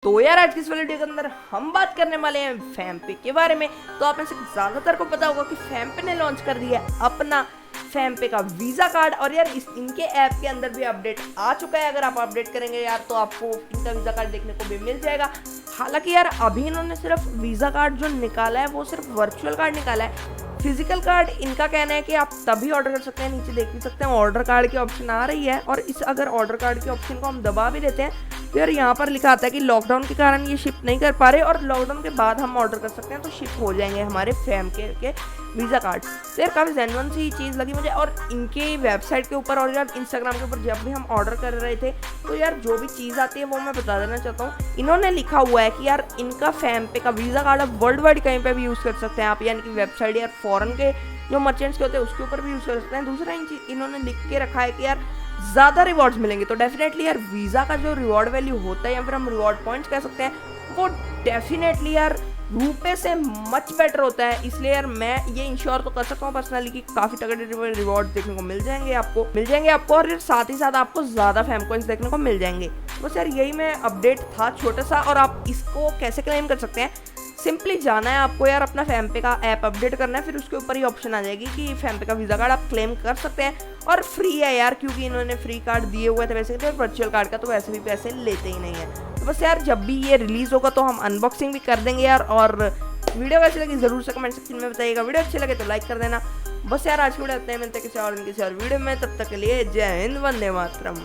तो यार आज की इस वीडियो के अंदर हम बात करने वाले हैं फैम्पे के बारे में। तो आप में से ज्यादातर को पता होगा कि फैम्पे ने लॉन्च कर दिया है अपना फैम्पे का वीजा कार्ड। और यार इनके ऐप के अंदर भी अपडेट आ चुका है। अगर आप अपडेट करेंगे यार तो आपको इनका वीजा कार्ड देखने को भी मिल जाएगा। हालांकि यार अभी इन्होंने सिर्फ वीजा कार्ड जो निकाला है वो सिर्फ वर्चुअल कार्ड निकाला है। फिजिकल कार्ड इनका कहना है कि आप तभी ऑर्डर कर सकते हैं। नीचे देख भी सकते हैं ऑर्डर कार्ड की ऑप्शन आ रही है। और इस अगर ऑर्डर कार्ड के ऑप्शन को हम दबा भी देते हैं तो यार यहाँ पर लिखा आता है कि लॉकडाउन के कारण ये शिप नहीं कर पा रहे और लॉकडाउन के बाद हम ऑर्डर कर सकते हैं तो शिप हो जाएंगे हमारे फैम्पे के वीज़ा कार्ड। तो यार काफ़ी जेन्युइन सी चीज़ लगी मुझे। और इनके वेबसाइट के ऊपर और यार इंस्टाग्राम के ऊपर जब भी हम ऑर्डर कर रहे थे तो यार जो भी चीज़ आती है वो मैं बता देना चाहता हूँ। इन्होंने लिखा हुआ है कि यार इनका फैम्पे का वीज़ा कार्ड आप वर्ल्ड वाइड कहीं पर भी यूज़ कर सकते हैं आप, यानी कि वेबसाइट यार फॉरेन के जो मर्चेंट्स के होते हैं उसके ऊपर भी यूज़ कर सकते हैं। दूसरा इन्होंने लिख के रखा है कि यार ज़्यादा रिवॉर्ड्स मिलेंगे। तो डेफिनेटली यार वीज़ा का जो रिवॉर्ड वैल्यू होता है या फिर हम रिवॉर्ड पॉइंट्स कह सकते हैं वो डेफिनेटली यार रुपए से मच बेटर होता है। इसलिए यार मैं ये इंश्योर तो कर सकता हूँ पर्सनली कि काफ़ी तगड़े रिवॉर्ड देखने को मिल जाएंगे आपको और साथ ही साथ आपको ज़्यादा फैम कॉइंस देखने को मिल जाएंगे। बस यार यही मैं अपडेट था छोटा सा। और आप इसको कैसे क्लेम कर सकते हैं, सिंपली जाना है आपको यार अपना फैम्पे का ऐप अपडेट करना है, फिर उसके ऊपर ही ऑप्शन आ जाएगी कि फैम्पे का वीज़ा कार्ड आप क्लेम कर सकते हैं। और फ्री है यार, क्योंकि इन्होंने फ्री कार्ड दिए हुए थे वैसे तो वर्चुअल कार्ड का तो वैसे भी पैसे लेते ही नहीं है। तो बस यार जब भी ये रिलीज़ होगा तो हम अनबॉक्सिंग भी कर देंगे यार। और वीडियो कैसी लगी जरूर से कमेंट सेक्शन में बताइएगा। वीडियो अच्छी लगे तो लाइक कर देना। बस यार आज की वीडियो इतने मिलते हैं किसी और वीडियो में, तब तक के लिए जय हिंद, वंदे मातरम।